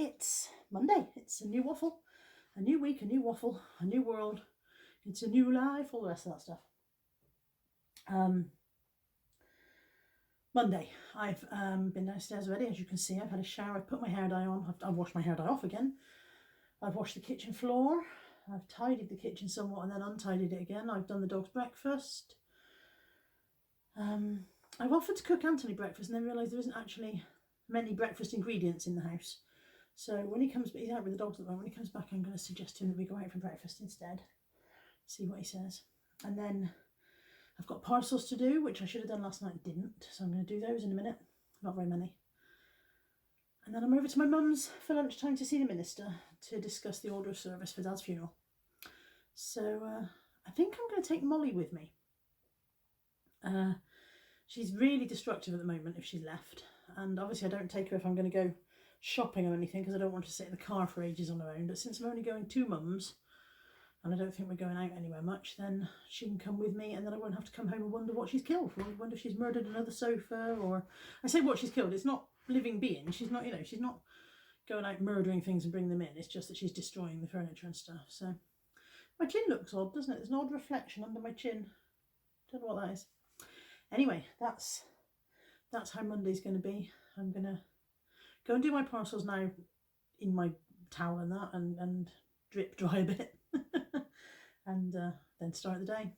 It's Monday. It's a new waffle, a new week, a new waffle, a new world. It's a new life, all the rest of that stuff. Monday. I've been downstairs already, as you can see. I've had a shower. I've put my hair dye on. I've washed my hair dye off again. I've washed the kitchen floor. I've tidied the kitchen somewhat and then untidied it again. I've done the dog's breakfast. I've offered to cook Anthony breakfast and then realised there isn't actually many breakfast ingredients in the house. So when he comes, he's out with the dogs at the moment. When he comes back, I'm going to suggest to him that we go out for breakfast instead. See what he says. And then I've got parcels to do, which I should have done last night and didn't. So I'm going to do those in a minute. Not very many. And then I'm over to my mum's for lunchtime to see the minister to discuss the order of service for Dad's funeral. So I think I'm going to take Molly with me. She's really destructive at the moment if she's left. And obviously I don't take her if I'm going to go shopping or anything because I don't want to sit in the car for ages on her own. But since I'm only going to Mum's and I don't think we're going out anywhere much, then she can come with me and then I won't have to come home and wonder what she's killed. I wonder if she's murdered another sofa, or I say what she's killed. It's not living being. She's not, she's not going out murdering things and bringing them in. It's just that she's destroying the furniture and stuff. So my chin looks odd, doesn't it? There's an odd reflection under my chin. Don't know what that is. Anyway, that's how Monday's going to be. I'm going to go and do my parcels now in my towel and that, and drip dry a bit, and then start the day.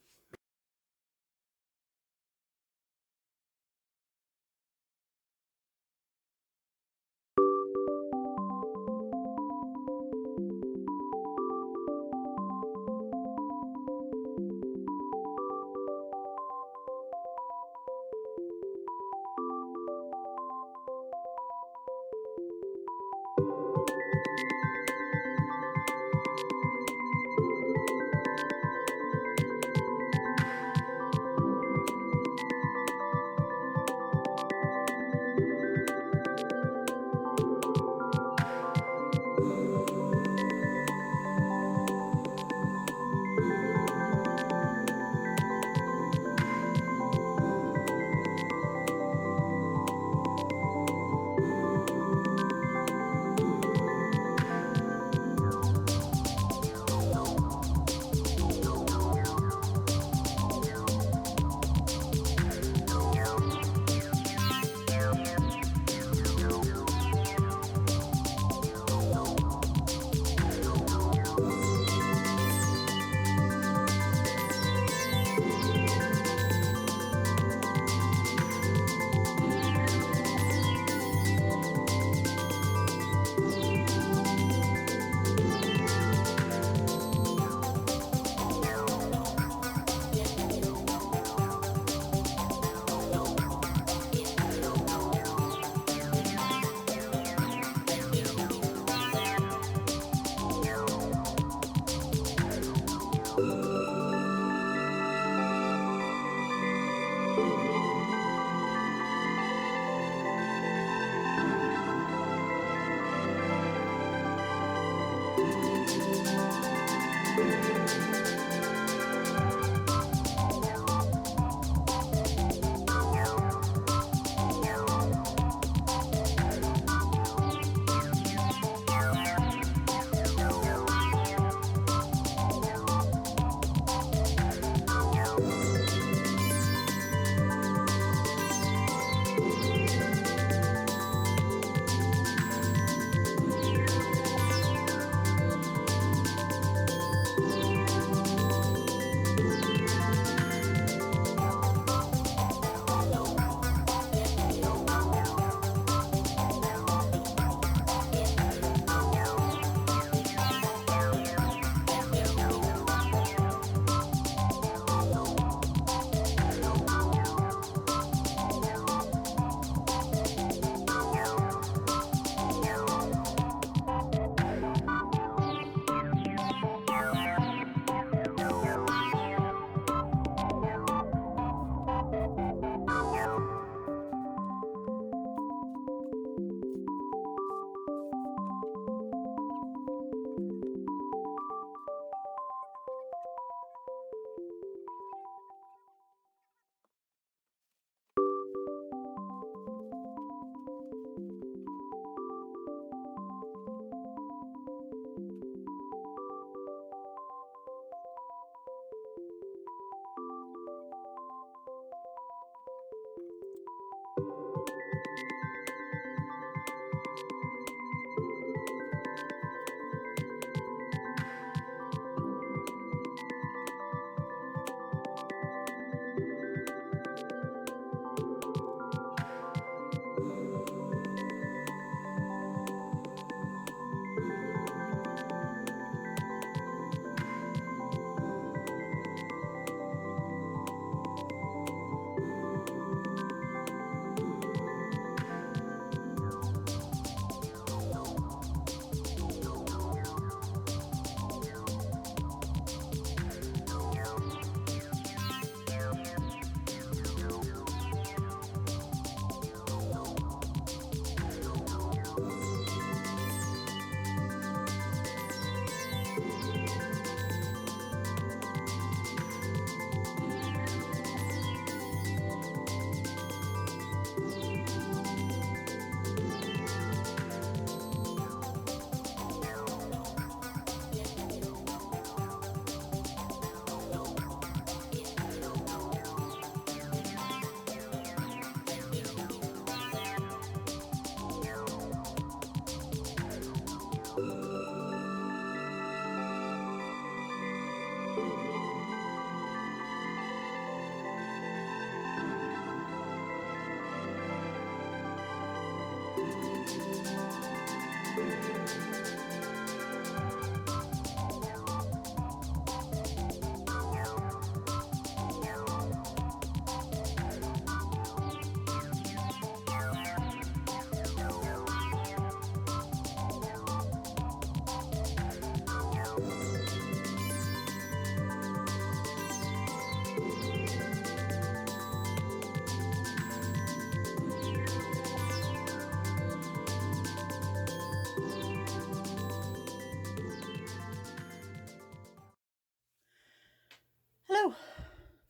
Hello,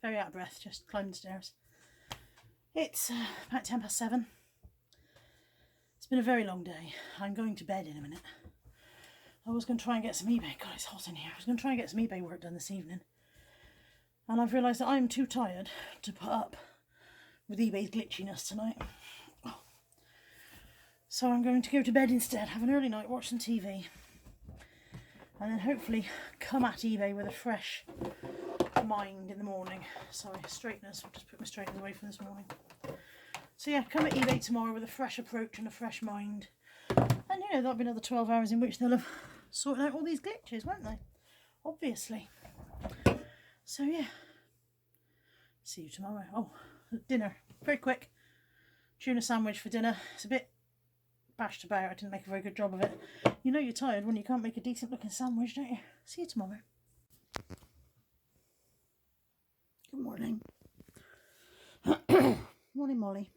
very out of breath, just climbed the stairs. It's about 7:10. It's been a very long day. I'm going to bed in a minute. I was going to try and get some eBay. God, it's hot in here. I was going to try and get some eBay work done this evening. And I've realised that I'm too tired to put up with eBay's glitchiness tonight. Oh. So I'm going to go to bed instead, have an early night, watch some TV. And then hopefully come at eBay with a fresh mind in the morning. Sorry, straighteners. I'll just put my straighteners away from this morning. So yeah, come at eBay tomorrow with a fresh approach and a fresh mind. And you know, that'll be another 12 hours in which they'll have sorted out all these glitches, won't they? Obviously. So yeah. See you tomorrow. Oh, dinner. Very quick. Tuna sandwich for dinner. It's a bit bashed about. I didn't make a very good job of it. You know you're tired when you can't make a decent looking sandwich, don't you? See you tomorrow. Good morning. Morning, Molly.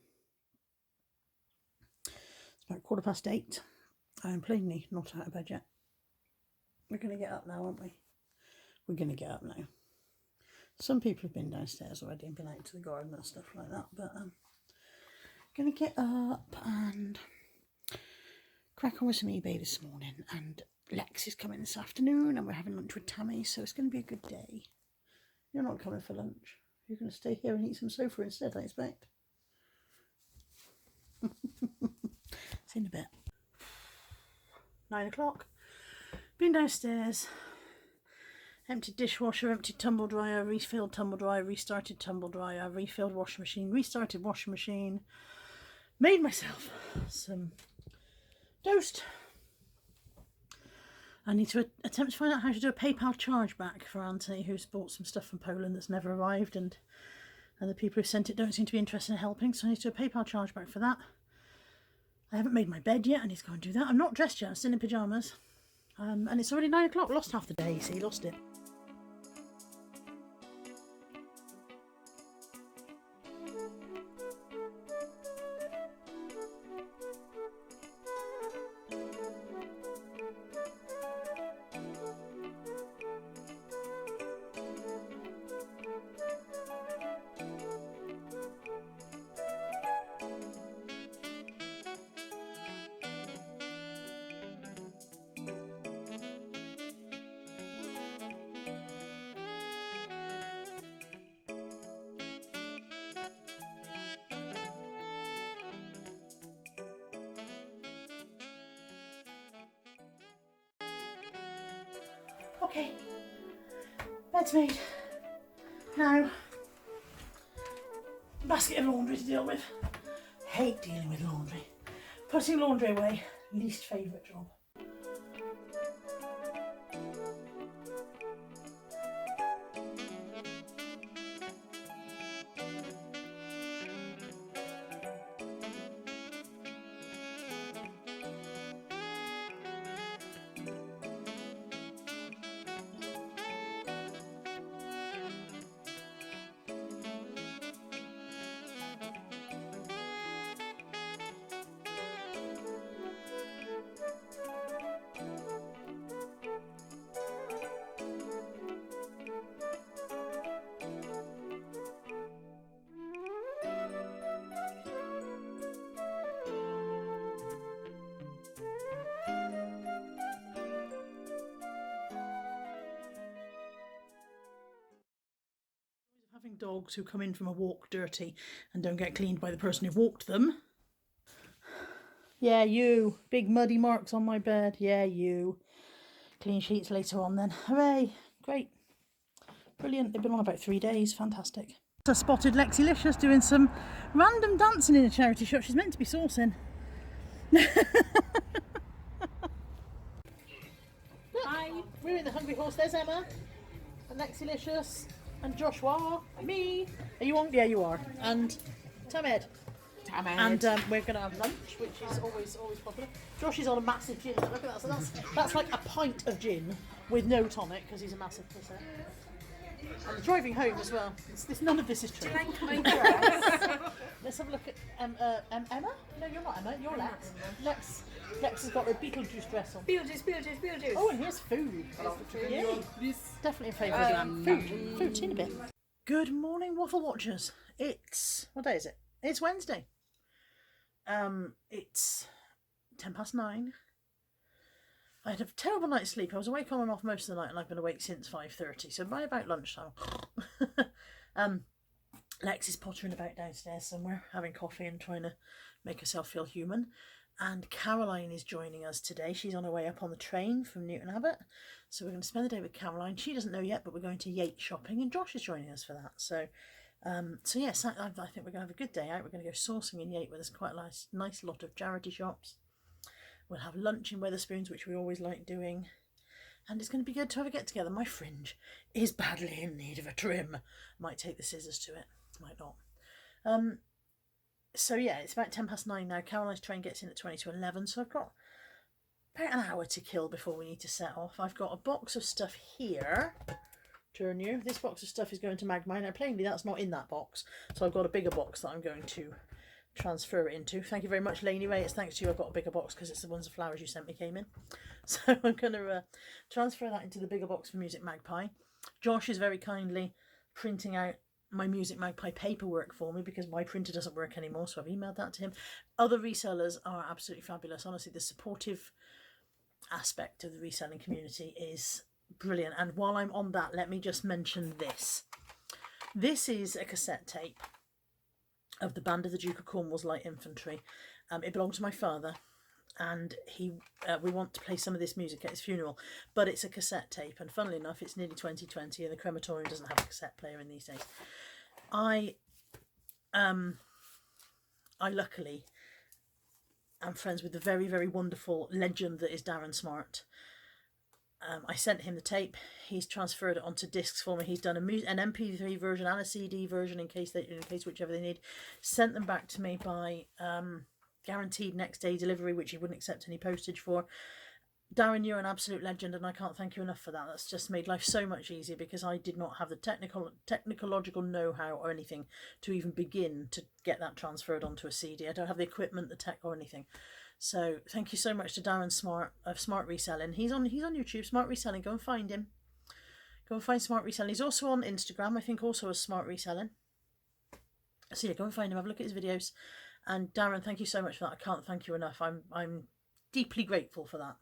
It's about 8:15. I'm plainly not out of bed yet. We're going to get up now, aren't we? We're going to get up now. Some people have been downstairs already and been out to the garden and stuff like that, but I'm going to get up and crack on with some eBay this morning. And Lex is coming this afternoon and we're having lunch with Tammy, so it's going to be a good day. You're not coming for lunch. You're going to stay here and eat some sofa instead, I expect. See you in a bit. 9 o'clock. Been downstairs. Emptied dishwasher, emptied tumble dryer, refilled tumble dryer, restarted tumble dryer, refilled washing machine, restarted washing machine. Made myself some toast. I need to attempt to find out how to do a PayPal chargeback for Anthony, who's bought some stuff from Poland that's never arrived, and the people who sent it don't seem to be interested in helping, so I need to do a PayPal chargeback for that. I haven't made my bed yet. I need to go and do that. I'm not dressed yet. I'm still in pyjamas. And it's already 9 o'clock. Lost half the day, see, lost it. Okay, bed's made. Now, basket of laundry to deal with. Hate dealing with laundry. Putting laundry away, least favourite job. Having dogs who come in from a walk dirty and don't get cleaned by the person who walked them. Yeah, you. Big muddy marks on my bed. Yeah, you. Clean sheets later on then. Hooray. Great. Brilliant. They've been on about 3 days. Fantastic. I spotted Lexi Licious doing some random dancing in a charity shop. She's meant to be sourcing. Hi. We're in the Hungry Horse. There's Emma, and Lexilicious, and Joshua, me. Are you on? Yeah, you are. And Tamed. And we're going to have lunch, which is always popular. Josh is on a massive gin. Look at that. So that's like a pint of gin with no tonic because he's a massive pisser. And driving home as well. None of this is true. Let's have a look at Emma. No, you're not Emma. You're Lex. Lex has got her Beetlejuice dress on. Beetlejuice. Oh, and here's food. Yay. Definitely a favourite. Food in a bit. Good morning, Waffle Watchers. What day is it? It's Wednesday. It's 9:10. I had a terrible night's sleep. I was awake on and off most of the night, and I've been awake since 5:30. So by about lunchtime, Lex is pottering about downstairs somewhere, having coffee and trying to make herself feel human. And Caroline is joining us today. She's on her way up on the train from Newton Abbot. So we're going to spend the day with Caroline. She doesn't know yet, but we're going to Yate shopping, and Josh is joining us for that. So yes, I think we're going to have a good day out. We're going to go sourcing in Yate, where there's quite a nice lot of charity shops. We'll have lunch in Wetherspoons, which we always like doing. And it's going to be good to have a get-together. My fringe is badly in need of a trim. Might take the scissors to it. Might not. So yeah, it's about 9:10 now. Caroline's train gets in at 11:20, so I've got about an hour to kill before we need to set off. I've got a box of stuff here. Turn you. This box of stuff is going to Magpie. Now plainly that's not in that box, so I've got a bigger box that I'm going to transfer it into. Thank you very much, Lainey Ray. It's thanks to you I've got a bigger box because it's the ones of flowers you sent me came in. So I'm going to transfer that into the bigger box for Music Magpie. Josh is very kindly printing out my Music Magpie paperwork for me because my printer doesn't work anymore, so I've emailed that to him. Other resellers are absolutely fabulous. Honestly, the supportive aspect of the reselling community is brilliant. And while I'm on that, let me just mention this. This is a cassette tape of the Band of the Duke of Cornwall's Light Infantry. It belonged to my father, and we want to play some of this music at his funeral, but it's a cassette tape, and funnily enough it's nearly 2020 and the crematorium doesn't have a cassette player in these days. I luckily am friends with the very, very wonderful legend that is Darren Smart. I sent him the tape. He's transferred it onto discs for me. He's done an MP3 version and a CD version in case whichever they need. Sent them back to me by guaranteed next day delivery, which he wouldn't accept any postage for. Darren, you're an absolute legend, and I can't thank you enough for that. That's just made life so much easier because I did not have the technological know-how or anything to even begin to get that transferred onto a CD. I don't have the equipment, the tech, or anything. So thank you so much to Darren Smart of Smart Reselling. He's on YouTube, Smart Reselling. Go and find him. Go and find Smart Reselling. He's also on Instagram, I think, also as Smart Reselling. So yeah, go and find him. Have a look at his videos. And Darren, thank you so much for that. I can't thank you enough. I'm deeply grateful for that.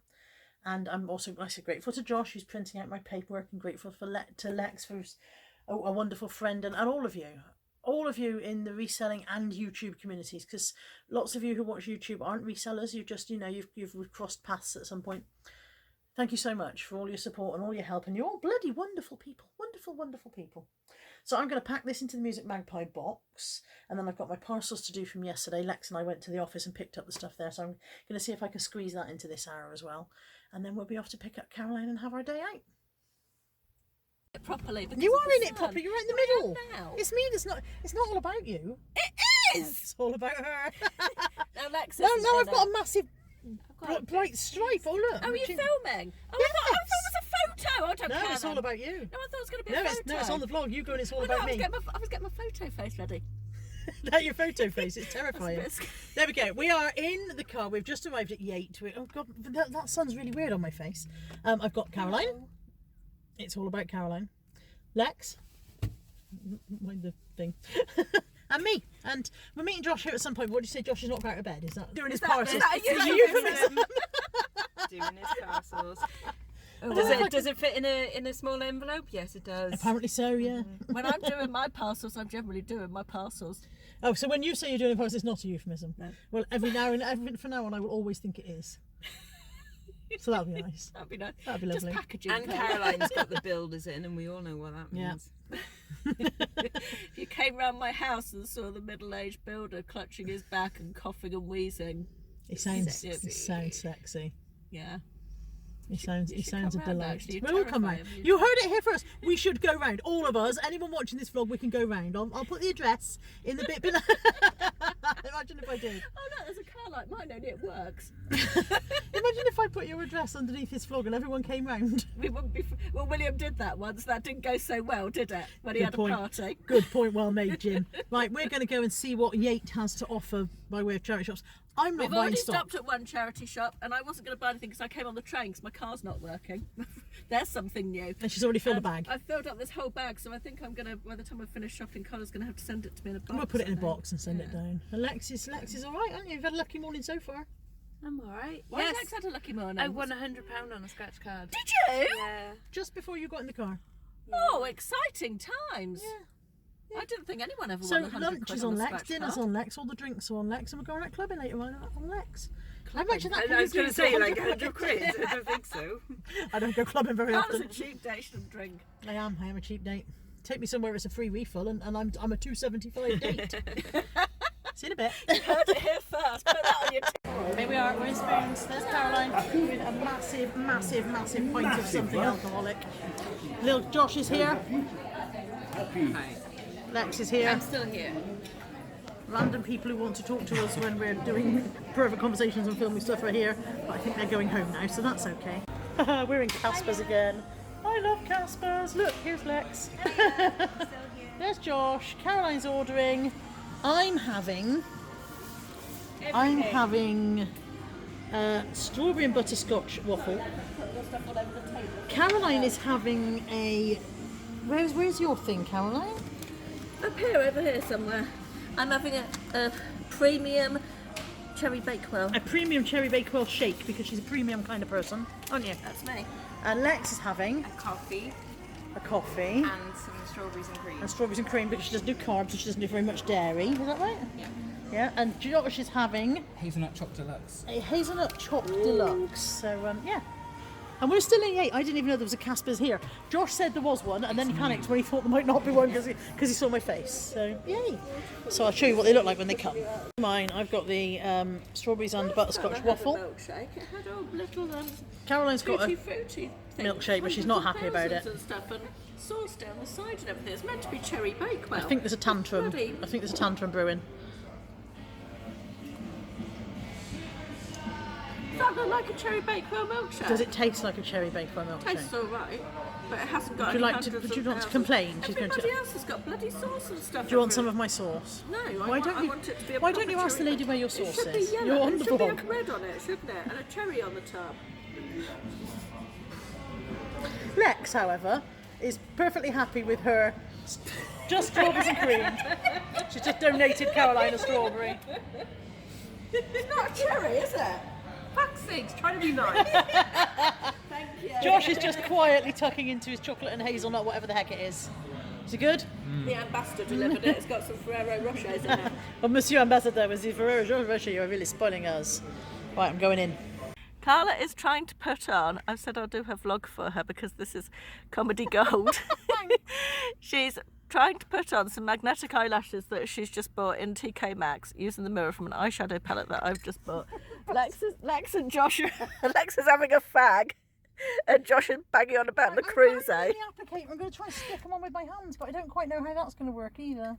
And I'm also, like I said, grateful to Josh, who's printing out my paperwork, and grateful to Lex for a wonderful friend, and all of you in the reselling and YouTube communities, because lots of you who watch YouTube aren't resellers. You've just, you've crossed paths at some point. Thank you so much for all your support and all your help, and you're all bloody wonderful people. Wonderful people. So I'm going to pack this into the Music Magpie box, and then I've got my parcels to do from yesterday. Lex and I went to the office and picked up the stuff there, so I'm going to see if I can squeeze that into this hour as well, and then we'll be off to pick up Caroline and have our day out. Properly, you are in it properly. You're right in the middle. It's me. It's not all about you. It is. It's all about her. Now Lex. No, I've got a massive bright stripe. Oh look. Oh, you're filming? Oh, yes. I thought it was a photo. I don't care. No, it's all about you. No, I thought it was going to be a photo. No, it's on the vlog. You go and it's all about me. I was getting my photo face ready. That your photo face. It's terrifying. There we go. We are in the car. We've just arrived at Yate. Oh God, that sun's really weird on my face. I've got Caroline. Hello. It's all about Caroline. Lex. Mind the thing. And me. And we're meeting Josh here at some point. What do you say? Josh is not out of bed. Is that doing his parcels? Doing his parcels. Does it fit in a small envelope? Yes, it does. Apparently so, yeah. When I'm doing my parcels, I'm generally doing my parcels. Oh, so when you say you're doing a parcel, it's not a euphemism? No. Well, from now on, I will always think it is. So that'll be nice. That'd be nice. That'd be lovely. Just packaging. And Caroline's got the builders in, and we all know what that means. Yeah. If you came round my house and saw the middle-aged builder clutching his back and coughing and wheezing, He sounds sexy. Yeah. He sounds a come round, delight. actually. We'll come Terrify round. him. You heard it here first. We should go round. All of us. Anyone watching this vlog, we can go round. I'll put the address in the bit below. Imagine if I did. Oh no, there's a car like mine, only it works. Imagine if I put your address underneath this vlog and everyone came round. We wouldn't be. Well, William did that once. That didn't go so well, did it? When he Good had point. a party. Good point, well made, Jim. Right, we're going to go and see what Yate has to offer by way of charity shops. I'm not We've buying already stock. stopped at one charity shop, and I wasn't going to buy anything because I came on the train because my car's not working. There's something new. And she's already filled the bag. I've filled up this whole bag, so I think I'm going to, by the time I finish shopping, Connor's going to have to send it to me in a box. We'll put it in a I think. box and send it down. And Lex is all right, aren't you? You've had a lucky morning so far. I'm alright. Why has Lex had a lucky morning? I won £100 on a scratch card. Did you? Yeah. Just before you got in the car. Oh, exciting times. Yeah. I didn't think anyone ever So won 100 lunch quid is on on a Lex, scratch dinner's card. on Lex, all the drinks are on Lex, and we're going out clubbing later on Lex. I Clubbing? imagine that I was going to say, like 100 £100. I don't think so. I don't go clubbing very That was often. a cheap day, shouldn't drink. I am a cheap date. Take me somewhere it's a free refill, and I'm a $2.75 date. See you in a bit. Heard it here first. Put that on your Here we are, we're in Spoons. There's Caroline with a massive pint of something alcoholic. Little Josh is here. Hi. Lex is here. I'm still here. Random people who want to talk to us when we're doing private conversations and filming stuff are here, but I think they're going home now, so that's okay. We're in Casper's again. I love Casper's. Look, here's Lex. There's Josh. Caroline's ordering. I'm having strawberry and butterscotch waffle. Caroline is having a. Where's your thing, Caroline? Up here, over here somewhere. I'm having a premium cherry bakewell. A premium cherry bakewell shake because she's a premium kind of person, aren't you? That's me. And Lex is having A coffee a coffee and some strawberries and cream. and strawberries and cream because she doesn't do carbs, so she doesn't do very much dairy. Is that right? Yeah. Yeah. And Josh is having Hazelnut chopped deluxe. a hazelnut chopped deluxe. So yeah. And we're still in 8. I didn't even know there was a Casper's here. Josh said there was one, and then he panicked when he thought there might not be one because he saw my face. So yay! So I'll show you what they look like when they come. Mine, I've got the strawberries and butterscotch waffle. Milkshake. It had all little Caroline's got a fruity milkshake, but she's not happy about it. And stuff and sauce down the side and everything. It's meant to be cherry bakewell. I think there's a tantrum. Bloody- I think there's a tantrum brewing. Does that look like a cherry bakewell milkshake? Does it taste like a cherry bakewell milkshake? Tastes all right, but it hasn't got Would you any like to? hundreds Would you of want to thousands. complain? She's going Everybody to. else has got bloody sauce and stuff. Do you want some of my sauce? No, Why I don't you? want it to be a Why don't proper you ask the cherry- lady where your It sauce should be is? yellow. You're on It the should be vlog. a red on it, shouldn't it? And a cherry on the top. Lex, however, is perfectly happy with her just strawberries and cream. She's just donated Caroline a strawberry. It's not a cherry, is it? Fuck's sakes, trying to be nice. Thank you. Josh is just quietly tucking into his chocolate and hazelnut, whatever the heck it is. Is it good? The ambassador delivered it. It's got some Ferrero Rochers in it. Well, Monsieur Ambassador, with the Ferrero Rocher, you're really spoiling us. Right, I'm going in. Carla is trying to put on, I've said I'll do her vlog for her because this is comedy gold. She's trying to put on some magnetic eyelashes that she's just bought in TK Maxx using the mirror from an eyeshadow palette that I've just bought. Lex and Josh, Lex is having a fag and Josh is banging on about the cruise, eh? I'm going to try and stick them on with my hands, but I don't quite know how that's going to work either.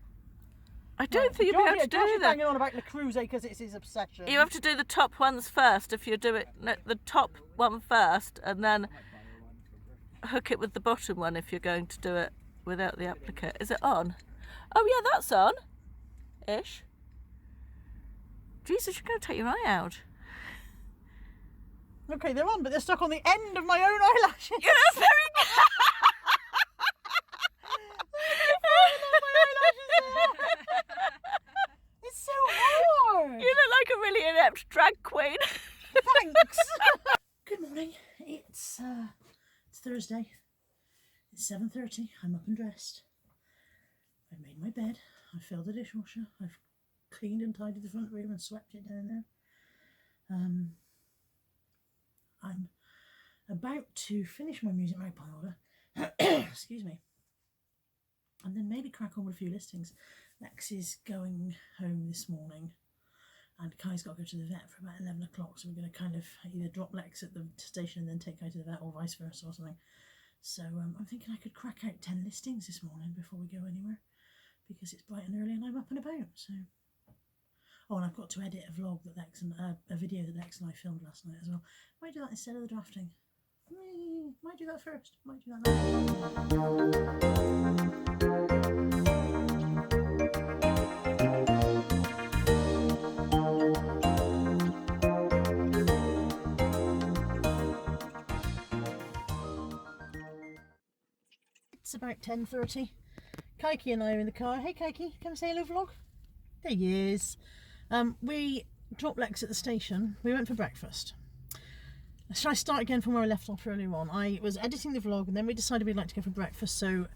I don't think you'll be able to Josh do is that. banging on about the cruise because it's his obsession. You have to do the top ones first if you do it, the top one first and then hook it with the bottom one if you're going to do it without the applique. Is it on? Oh yeah, that's on. Ish. Jesus, you're going to take your eye out. Okay, they're on, but they're stuck on the end of my own eyelashes. Yeah, that's very good. It's so hard. You look like a really inept drag queen. Thanks. Good morning. It's Thursday. It's 7:30. I'm up and dressed. I've made my bed. I filled the dishwasher. I've cleaned and tidied the front room and swept it down there. I'm about to finish my Music Magpie order. Excuse me. And then maybe crack on with a few listings. Lex is going home this morning. and Kai's got to go to the vet for about 11 o'clock, so we're going to kind of either drop Lex at the station and then take Kai to the vet, or vice versa or something. So I'm thinking I could crack out 10 listings this morning before we go anywhere, because it's bright and early and I'm up and about. So, oh, and I've got to edit a vlog that Lex and a video that Lex and I filmed last night as well. Might do that instead of the drafting. Might do that first. Might do that It's about 10:30. Kaiki and I are in the car. Hey Kaiki, come say hello vlog. There he is. We dropped Lex at the station. We went for breakfast. Shall I start again from where I left off earlier on? I was editing the vlog and then we decided we'd like to go for breakfast. So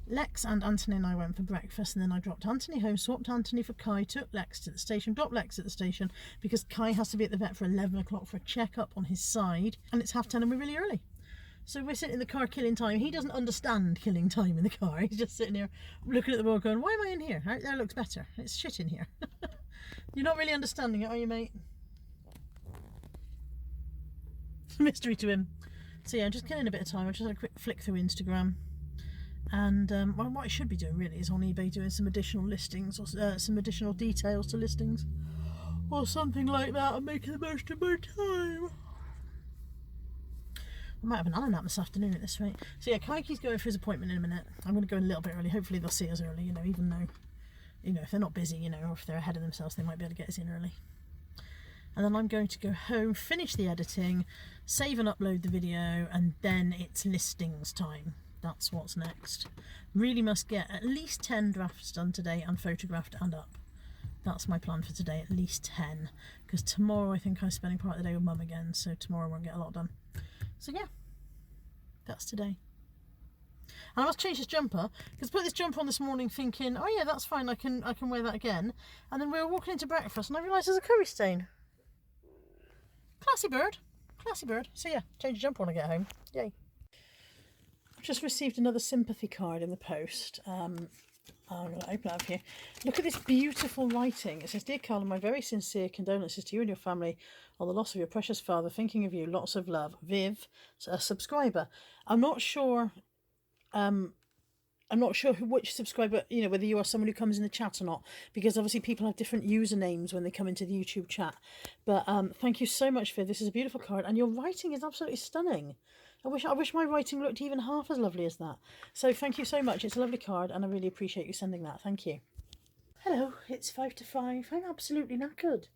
Lex and Anthony and I went for breakfast, and then I dropped Anthony home, swapped Anthony for Kai, took Lex to the station, dropped Lex at the station because Kai has to be at the vet for 11 o'clock for a checkup on his side, and it's 10:30 and we're really early. So we're sitting in the car killing time. He doesn't understand killing time in the car. He's just sitting here looking at the road going, why am I in here? Out there looks better. It's shit in here. You're not really understanding it, are you, mate? It's a mystery to him. So yeah, just killing a bit of time. I just had a quick flick through Instagram. And well, what I should be doing really is on eBay doing some additional listings, or some additional details to listings, or something like that, and making the most of my time. I might have an hour nap this afternoon at this rate. So yeah, Kaiki's going for his appointment in a minute. I'm going to go a little bit early. Hopefully they'll see us early, you know, even though, you know, if they're not busy, you know, or if they're ahead of themselves, they might be able to get us in early. And then I'm going to go home, finish the editing, save and upload the video, and then it's listings time. That's what's next. Really must get at least 10 drafts done today and photographed and up. That's my plan for today, at least 10. Because tomorrow I think I'm spending part of the day with Mum again, so tomorrow I won't get a lot done. So yeah, that's today. And I must change this jumper, because I put this jumper on this morning thinking, oh yeah, that's fine, I can wear that again. And then we were walking into breakfast and I realised there's a curry stain. Classy bird. Classy bird. So yeah, change the jumper when I get home. Yay. I've just received another sympathy card in the post. I'm going to open it up here. Look at this beautiful writing. It says, Dear Carla, my very sincere condolences to you and your family on the loss of your precious father. Thinking of you, lots of love. Viv, a subscriber. I'm not sure which subscriber, you know, whether you are someone who comes in the chat or not, because obviously people have different usernames when they come into the YouTube chat. But thank you so much, Viv. This is a beautiful card, and your writing is absolutely stunning. I wish my writing looked even half as lovely as that. So thank you so much. It's a lovely card and I really appreciate you sending that. Thank you. Hello, it's 5 to 5. I'm absolutely knackered.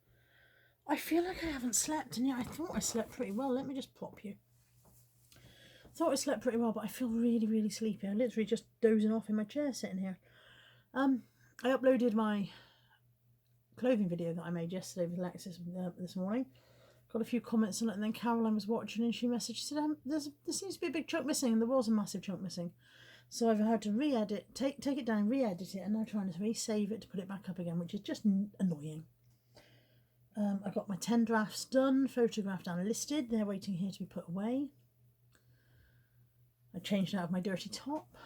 I feel like I haven't slept, and yet I thought I slept pretty well. Let me just plop you. I thought I slept pretty well, but I feel really, really sleepy. I'm literally just dozing off in my chair sitting here. I uploaded my clothing video that I made yesterday with Alexis this morning. Got a few comments on it, and then Caroline was watching and she messaged, she said, there seems to be a big chunk missing, and there was a massive chunk missing. So I've had to re-edit, take it down, re-edit it, and now trying to re-save it to put it back up again, which is just annoying. I got my 10 drafts done, photographed and listed. They're waiting here to be put away. I changed out of my dirty top.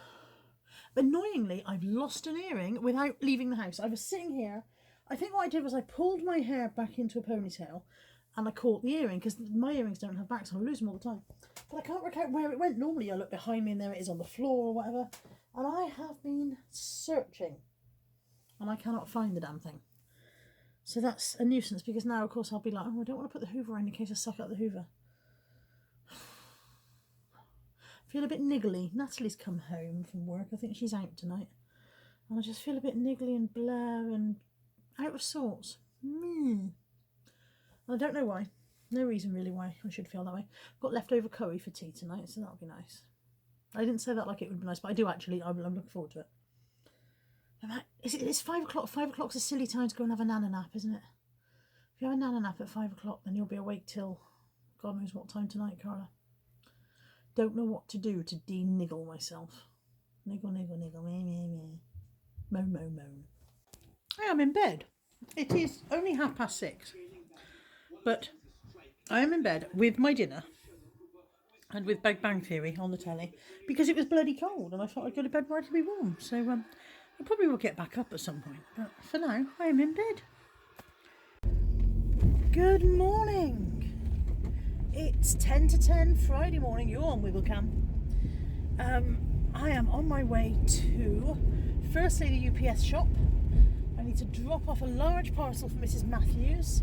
But annoyingly, I've lost an earring without leaving the house. I was sitting here. I think what I did was I pulled my hair back into a ponytail, and I caught the earring, because my earrings don't have backs, so I lose them all the time. But I can't work out where it went. Normally I look behind me and there it is on the floor or whatever. And I have been searching, and I cannot find the damn thing. So that's a nuisance, because now of course I'll be like, oh, I don't want to put the hoover in case I suck up the hoover. Feel a bit niggly. Natalie's come home from work. I think she's out tonight. And I just feel a bit niggly and blur and out of sorts. I don't know why. No reason really why I should feel that way. I've got leftover curry for tea tonight, so that'll be nice. I didn't say that like it would be nice, but I do actually. I'm looking forward to it. It's 5 o'clock. 5 o'clock's a silly time to go and have a nana nap, isn't it? If you have a nana nap at 5 o'clock, then you'll be awake till God knows what time tonight, Carla. Don't know what to do to de-niggle myself. Niggle, niggle, niggle, meh, meh, meh. Moan, moan, moan. I am in bed. It is only 6:30. But I am in bed with my dinner and with Big Bang Theory on the telly, because it was bloody cold and I thought I'd go to bed where I could be warm. So I probably will get back up at some point. But for now, I am in bed. Good morning. It's 10 to 10 Friday morning. You're on Wigglecam. I am on my way to firstly the UPS shop. I need to drop off a large parcel for Mrs. Matthews.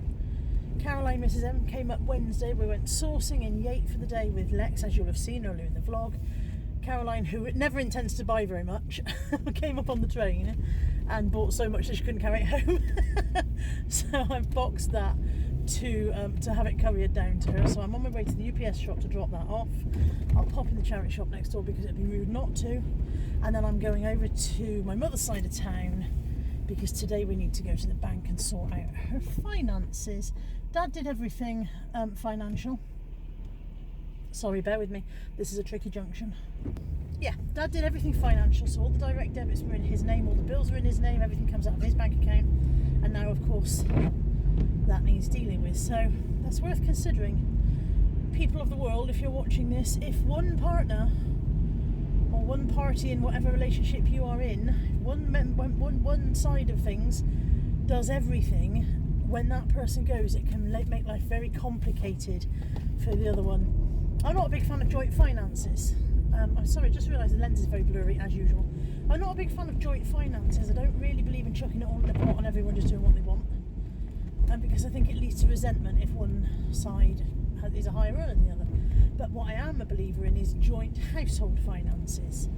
Caroline, Mrs. M, came up Wednesday. We went sourcing in Yate for the day with Lex, as you'll have seen earlier in the vlog. Caroline, who never intends to buy very much, came up on the train and bought so much that she couldn't carry it home. So I've boxed that to have it couriered down to her. So I'm on my way to the UPS shop to drop that off. I'll pop in the charity shop next door because it'd be rude not to. And then I'm going over to my mother's side of town because today we need to go to the bank and sort out her finances. Dad did everything financial. Sorry, bear with me. This is a tricky junction. Yeah, Dad did everything financial, so all the direct debits were in his name, all the bills are in his name, everything comes out of his bank account, and now, of course, that needs dealing with. So that's worth considering. People of the world, if you're watching this, if one partner or one party in whatever relationship you are in, one side of things does everything, when that person goes, it can make life very complicated for the other one. I'm not a big fan of joint finances. I'm sorry, I just realised the lens is very blurry as usual. I'm not a big fan of joint finances. I don't really believe in chucking it all in a pot and everyone just doing what they want. Because I think it leads to resentment if one side is a higher earner than the other. But what I am a believer in is joint household finances.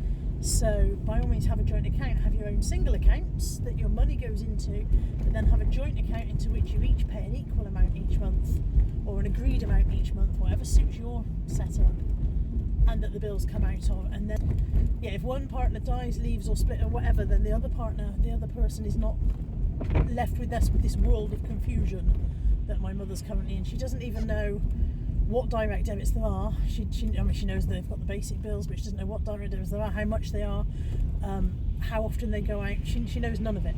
So by all means have a joint account, have your own single accounts that your money goes into, but then have a joint account into which you each pay an equal amount each month, or an agreed amount each month, whatever suits your setup, and that the bills come out of. And then, yeah, if one partner dies, leaves, or split, or whatever, then the other person is not left with this world of confusion that my mother's currently in. She doesn't even know what direct debits there are. She knows they've got the basic bills, but she doesn't know what direct debits there are, how much they are, how often they go out. She knows none of it.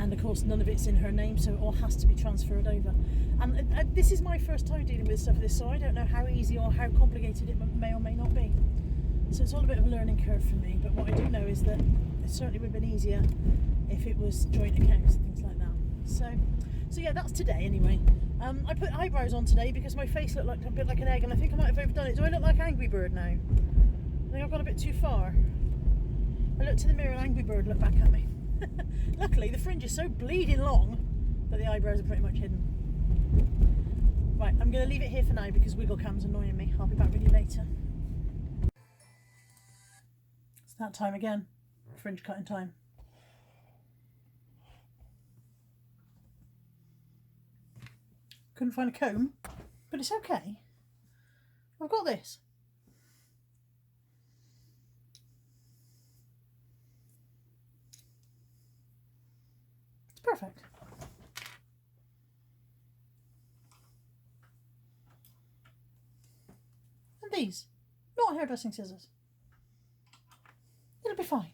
And of course none of it's in her name, so it all has to be transferred over. And this is my first time dealing with stuff like this, so I don't know how easy or how complicated it may or may not be. So it's all a bit of a learning curve for me, but what I do know is that it certainly would have been easier if it was joint accounts and things like that. So yeah, that's today anyway. I put eyebrows on today because my face looked like a bit like an egg, and I think I might have overdone it. Do I look like Angry Bird now? I think I've gone a bit too far. I looked in the mirror and Angry Bird looked back at me. Luckily the fringe is so bleeding long that the eyebrows are pretty much hidden. Right, I'm going to leave it here for now because Wigglecam's annoying me. I'll be back with you later. It's that time again. Fringe cutting time. Couldn't find a comb, but it's okay. I've got this. It's perfect. And these, not hairdressing scissors. It'll be fine.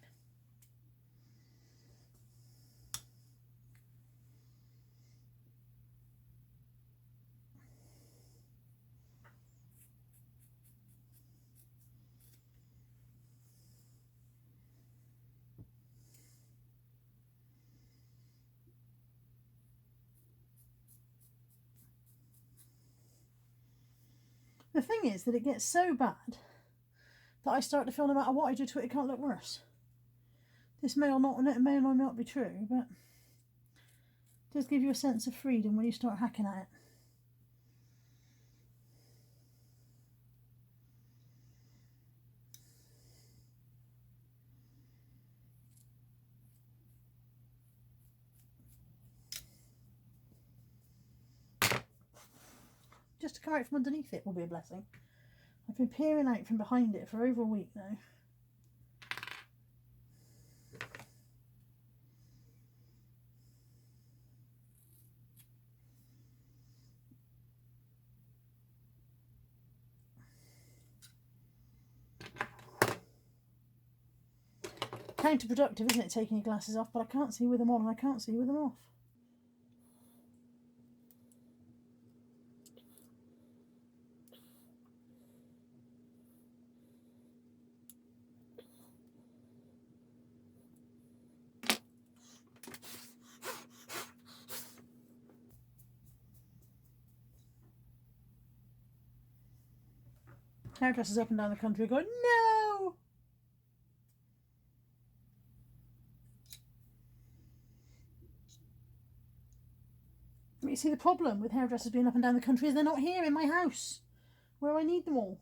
The thing is that it gets so bad that I start to feel no matter what I do to it, it can't look worse. This may or not be true, but it does give you a sense of freedom when you start hacking at it. Just to come out from underneath it will be a blessing. I've been peering out from behind it for over a week now. Counterproductive, isn't it, taking your glasses off, but I can't see with them on and I can't see with them off. Hairdressers up and down the country going, no! You see, the problem with hairdressers being up and down the country is they're not here in my house, where I need them all.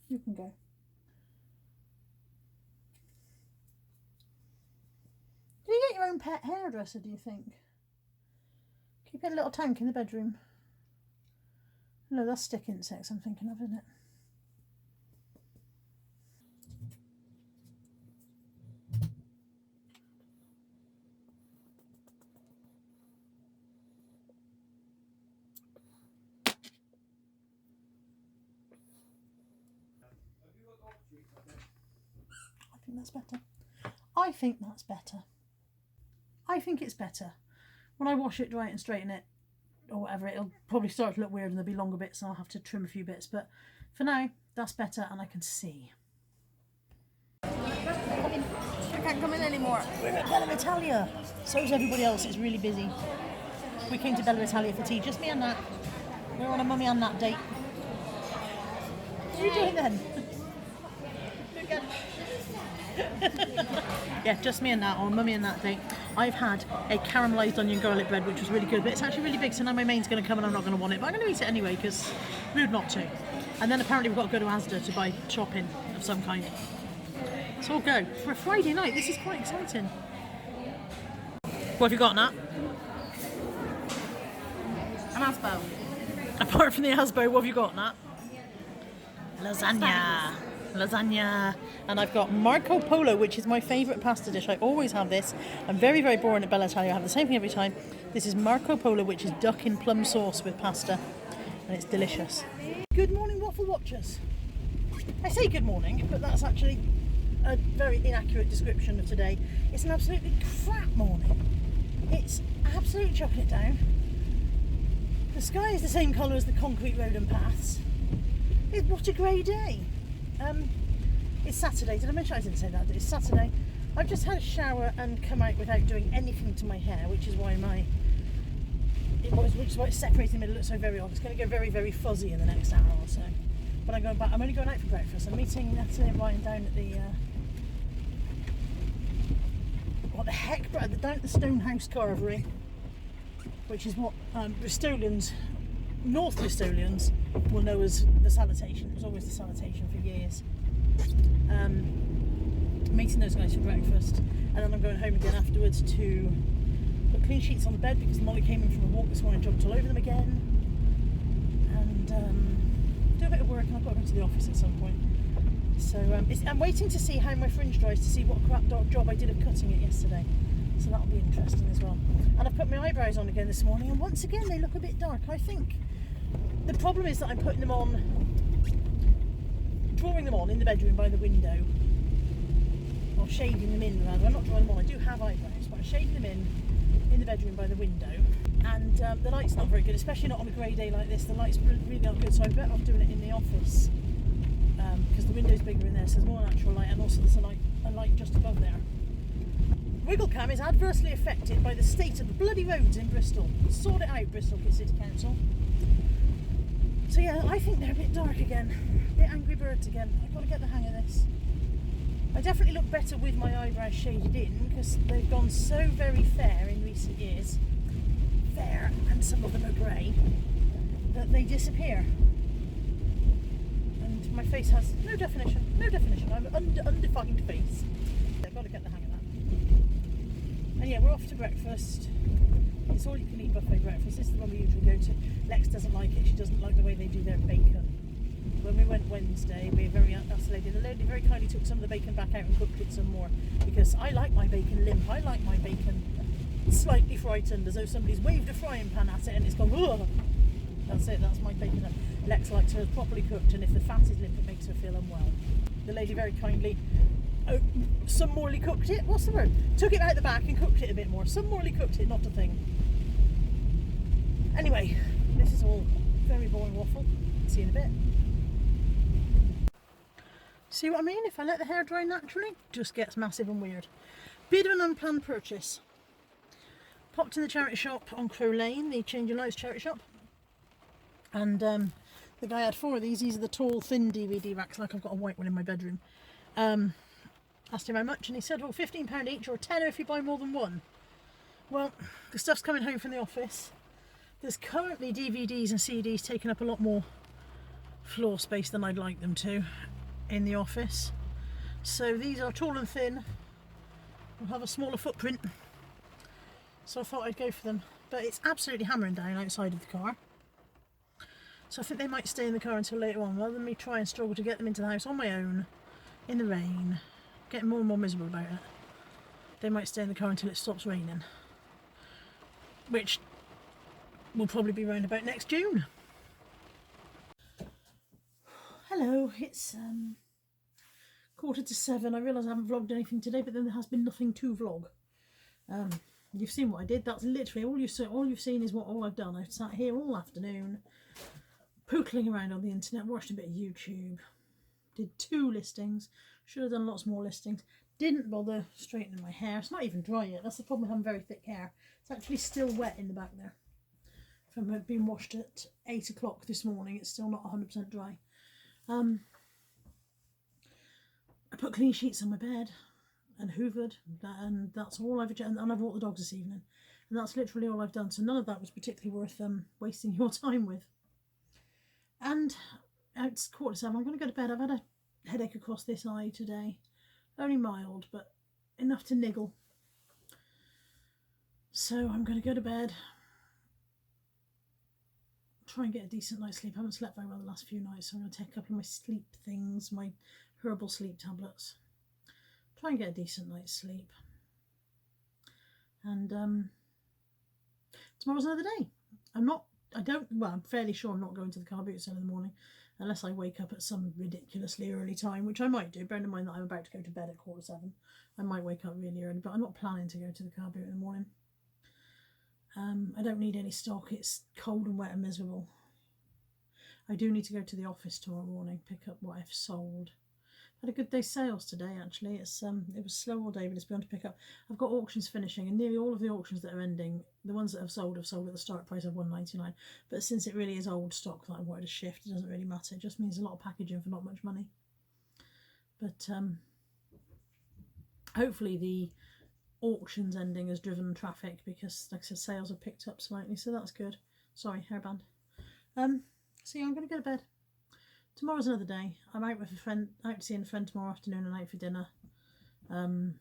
You can go. Do you get your own pet hairdresser, do you think? Keep it a little tank in the bedroom. No, that's stick insects I'm thinking of, isn't it? I think that's better. I think that's better. I think it's better. When I wash it, dry it and straighten it, or whatever, it'll probably start to look weird and there'll be longer bits and I'll have to trim a few bits. But for now, that's better and I can see. I can't come in anymore. We're at Bella Italia. So is everybody else. It's really busy. We came to Bella Italia for tea. Just me and Nat. We're on a mummy and Nat date. What are you doing then? Yeah, just me and Nat on a mummy and Nat date. I've had a caramelised onion garlic bread, which was really good, but it's actually really big, so now my main's going to come and I'm not going to want it, but I'm going to eat it anyway because rude not to. And then apparently we've got to go to Asda to buy shopping of some kind. So we'll go for a Friday night. This is quite exciting. What have you got, Nat? An aspo. Apart from the asbo, what have you got, Nat? Lasagna. Lasagna. And I've got Marco Polo, which is my favourite pasta dish. I always have this. I'm very, very boring at Bella Italia. I have the same thing every time. This is Marco Polo, which is duck in plum sauce with pasta. And it's delicious. Good morning, Waffle Watchers. I say good morning, but that's actually a very inaccurate description of today. It's an absolutely crap morning. It's absolutely chucking it down. The sky is the same colour as the concrete road and paths. What a grey day. It's Saturday. Did I mention I didn't say that? It's Saturday. I've just had a shower and come out without doing anything to my hair, which is why it's separating me. It looks so very odd. It's going to go very, very fuzzy in the next hour or so. But I'm going back. I'm only going out for breakfast. I'm meeting Natalie and Ryan down at the what the heck, down at the Stonehouse Carvery, which is what Bristolians, North Bristolians, will know as the Salutation. It was always the Salutation for years. Meeting those guys for breakfast, and then I'm going home again afterwards to put clean sheets on the bed because Molly came in from a walk this morning and jumped all over them again, and do a bit of work, and I've got to go to the office at some point. So I'm waiting to see how my fringe dries to see what crap job I did of cutting it yesterday. So that'll be interesting as well. And I've put my eyebrows on again this morning, and once again they look a bit dark. I think the problem is that I'm putting them on, drawing them on in the bedroom by the window, or shading them in rather. I'm not drawing them on, I do have eyebrows, but I'm shading them in the bedroom by the window. And the light's not very good, especially not on a grey day like this. The light's really not good, so I'm better off doing it in the office, because the window's bigger in there, so there's more natural light, and also there's a light just above there. Wigglecam is adversely affected by the state of the bloody roads in Bristol. Sort it out, Bristol City Council. So yeah, I think they're a bit dark again. A bit Angry Birds again. I've got to get the hang of this. I definitely look better with my eyebrows shaded in because they've gone so very fair in recent years. Fair, and some of them are grey, that they disappear. And my face has no definition. No definition. I'm an undefined face. I've got to get the hang of that. And yeah, we're off to breakfast. It's all you can eat buffet breakfast. This is the one we usually go to. Lex doesn't like it. She doesn't like the way they do their bacon. When we went Wednesday, we were very asked the lady. The lady very kindly took some of the bacon back out and cooked it some more, because I like my bacon limp. I like my bacon slightly frightened, as though somebody's waved a frying pan at it and it's gone, ugh. That's it, that's my bacon limp. Lex likes hers properly cooked, and if the fat is limp, it makes her feel unwell. The lady very kindly some morely cooked it. What's the word? Took it out the back and cooked it a bit more. Some morely cooked it, not a thing. Anyway, this is all very boring waffle. See you in a bit. See what I mean? If I let the hair dry naturally, it just gets massive and weird. Bit of an unplanned purchase. Popped in the charity shop on Crow Lane, the Changing Lives charity shop. And think I had 4 of these. These are the tall, thin DVD racks, like I've got a white one in my bedroom. Asked him how much, and he said, well, £15 each, or a tenner if you buy more than one. Well, the stuff's coming home from the office. There's currently DVDs and CDs taking up a lot more floor space than I'd like them to in the office. So these are tall and thin, will have a smaller footprint. So I thought I'd go for them. But it's absolutely hammering down outside of the car. So I think they might stay in the car until later on, rather than me try and struggle to get them into the house on my own, in the rain, getting more and more miserable about it. They might stay in the car until it stops raining, which will probably be around about next June. Hello, it's 6:45. I realise I haven't vlogged anything today, but then there has been nothing to vlog. You've seen what I did. That's literally all you've seen is all I've done. I've sat here all afternoon, pootling around on the internet, watched a bit of YouTube, did 2 listings. Should have done lots more listings. Didn't bother straightening my hair. It's not even dry yet. That's the problem with having very thick hair. It's actually still wet in the back there. From it being washed at 8 o'clock this morning, it's still not 100% dry. I put clean sheets on my bed and hoovered, and that's all I've done. And I've walked the dogs this evening, and that's literally all I've done. So none of that was particularly worth wasting your time with. And it's 6:45. I'm going to go to bed. I've had a headache across this eye today, only mild, but enough to niggle. So I'm going to go to bed. Try and get a decent night's sleep. I haven't slept very well the last few nights, so I'm going to take a couple of my sleep things, my herbal sleep tablets. Try and get a decent night's sleep. And tomorrow's another day. I'm fairly sure I'm not going to the car boot sale in the morning, unless I wake up at some ridiculously early time, which I might do, bearing in mind that I'm about to go to bed at 7:15. I might wake up really early, but I'm not planning to go to the car boot in the morning. I don't need any stock. It's cold and wet and miserable. I do need to go to the office tomorrow morning, pick up what I've sold. Had a good day's sales today, actually. It was slow all day, but it's beyond to pick up. I've got auctions finishing, and nearly all of the auctions that are ending, the ones that have sold at the start price of £1.99. But since it really is old stock that I wanted to shift, it doesn't really matter. It just means a lot of packaging for not much money. But hopefully the auctions ending has driven traffic, because, like I said, sales have picked up slightly, so that's good. Sorry, hairband. So yeah, I'm going to go to bed. Tomorrow's another day. I'm out with a friend, out to see a friend tomorrow afternoon and out for dinner. And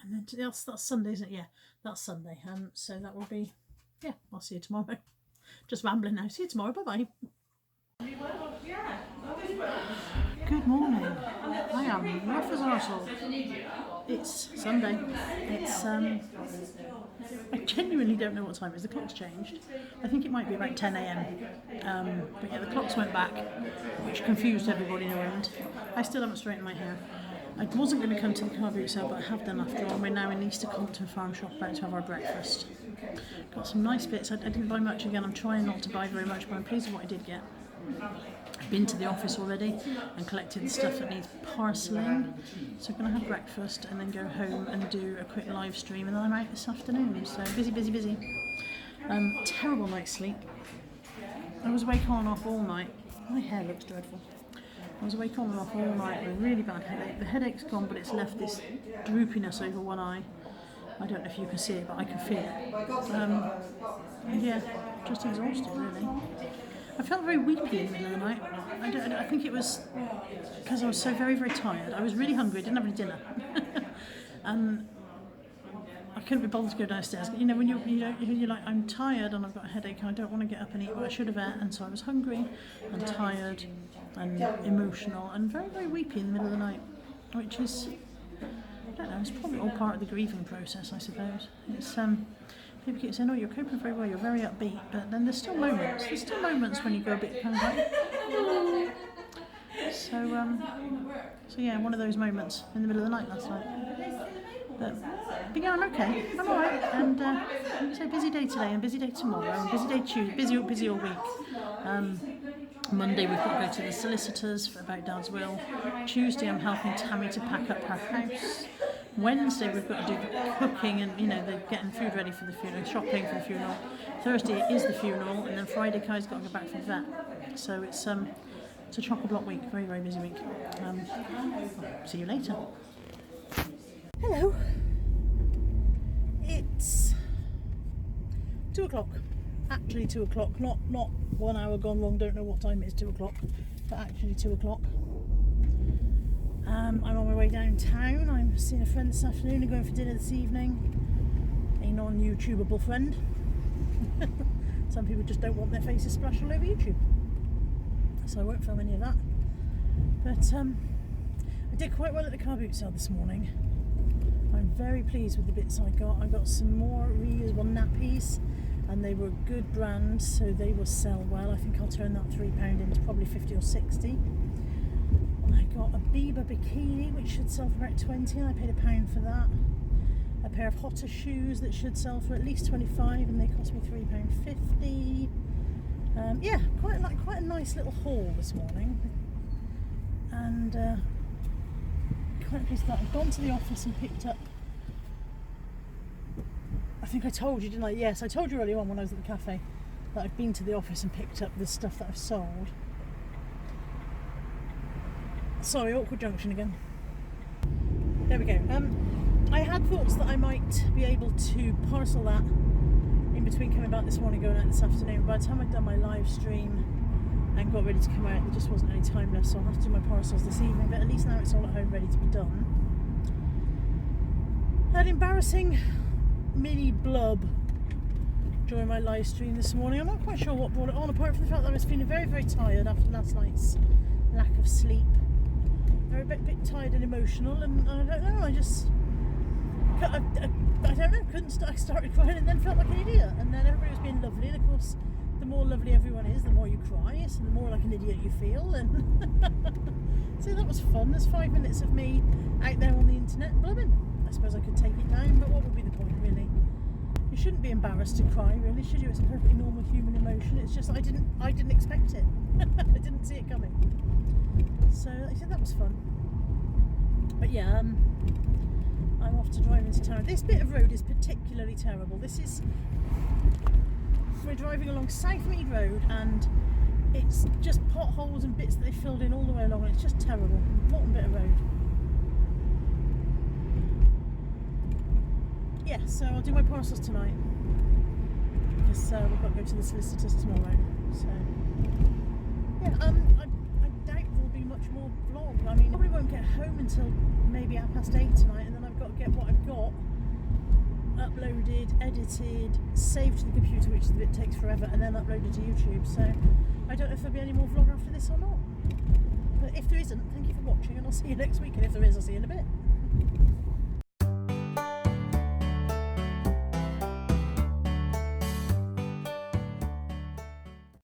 then that's Sunday, isn't it? Yeah, that's Sunday. So that will be, yeah, I'll see you tomorrow. Just rambling now. See you tomorrow. Bye-bye. Good morning. I am rough as arsehole. It's Sunday. It's I genuinely don't know what time it is. The clock's changed. I think it might be about 10 AM. But yeah, the clocks went back, which confused everybody in the round. I still haven't straightened my hair. I wasn't going to come to the car boot sale, but I have done after all. We're now in Easter Compton Farm Shop, about to have our breakfast. Got some nice bits. I didn't buy much again. I'm trying not to buy very much, but I'm pleased with what I did get. I've been to the office already and collected the stuff that needs parcelling. So I'm going to have breakfast and then go home and do a quick live stream, and then I'm out this afternoon. So busy. Terrible night's sleep. I was awake on and off all night. My hair looks dreadful. I was awake on and off all night with a really bad headache. The headache's gone, but it's left this droopiness over one eye. I don't know if you can see it, but I can feel it. Yeah, just exhausted really. I felt very weepy in the middle of the night. I think it was because I was so very tired. I was really hungry, didn't have any dinner. And I couldn't be bothered to go downstairs. You know, when you're like, I'm tired and I've got a headache and I don't want to get up and eat what I should have ate. And so I was hungry and tired and emotional and very weepy in the middle of the night, which is, I don't know, it's probably all part of the grieving process, I suppose. It's people keep saying, oh, you're coping very well, you're very upbeat, but then there's still moments when you go a bit kind of like, ooh. So yeah, one of those moments in the middle of the night last night. But yeah, I'm okay, I'm alright, and so busy day today and busy day tomorrow and busy day Tuesday, busy all week. Monday we've got to go to the solicitors about Dad's will. Tuesday I'm helping Tammy to pack up her house. Wednesday we've got to do cooking and, you know, they're getting food ready for the funeral, shopping for the funeral. Thursday is the funeral, and then Friday Kai's got to go back from the vet. So it's a chock-a-block week, very, very busy week. See you later. Hello. It's 2 o'clock. Actually 2 o'clock, not 1 hour gone wrong, don't know what time it is, 2 o'clock, but actually 2 o'clock. I'm on my way downtown. I'm seeing a friend this afternoon and going for dinner this evening. A non-YouTubeable friend. Some people just don't want their faces splashed all over YouTube. So I won't film any of that. But I did quite well at the car boot sale this morning. I'm very pleased with the bits I got. I got some more reusable nappies, and they were good brands, so they will sell well. I think I'll turn that £3 into probably 50 or 60. I got a Bieber bikini which should sell for about 20, and I paid £1 for that. A pair of Hotter shoes that should sell for at least 25, and they cost me £3.50. Yeah, quite a nice little haul this morning, and quite pleased with that. I've gone to the office and picked up. I think I told you, didn't I? Yes, I told you earlier on when I was at the cafe that I've been to the office and picked up the stuff that I've sold. Sorry, awkward junction again. There we go. I had thoughts that I might be able to parcel that in between coming back this morning, going out this afternoon. By the time I'd done my live stream and got ready to come out, there just wasn't any time left, so I'll have to do my parcels this evening. But at least now it's all at home, ready to be done. I had an embarrassing mini blub during my live stream this morning. I'm not quite sure what brought it on, apart from the fact that I was feeling very, very tired after last night's lack of sleep. Very bit tired and emotional, and I don't know, I don't know, I started crying and then felt like an idiot, and then everybody was being lovely, and of course the more lovely everyone is, the more you cry, so the more like an idiot you feel, and so that was fun. There's 5 minutes of me out there on the internet blubbing. I suppose I could take it down, but what would be the point, really? You shouldn't be embarrassed to cry, really, should you? It's a perfectly normal human emotion. It's just I didn't expect it. I didn't see it coming. So I said that was fun. But yeah, I'm off to drive into town. This bit of road is particularly terrible. We're driving along South Mead Road, and it's just potholes and bits that they filled in all the way along, and it's just terrible. Rotten bit of road. Yeah, so I'll do my parcels tonight because we've got to go to the solicitors tomorrow. So yeah, I doubt there'll be much more vlog. I mean, I probably won't get home until maybe 8:30 tonight, and then I've got to get what I've got uploaded, edited, saved to the computer, which is the bit takes forever, and then uploaded to YouTube. So I don't know if there'll be any more vlog after this or not. But if there isn't, thank you for watching, and I'll see you next week. And if there is, I'll see you in a bit.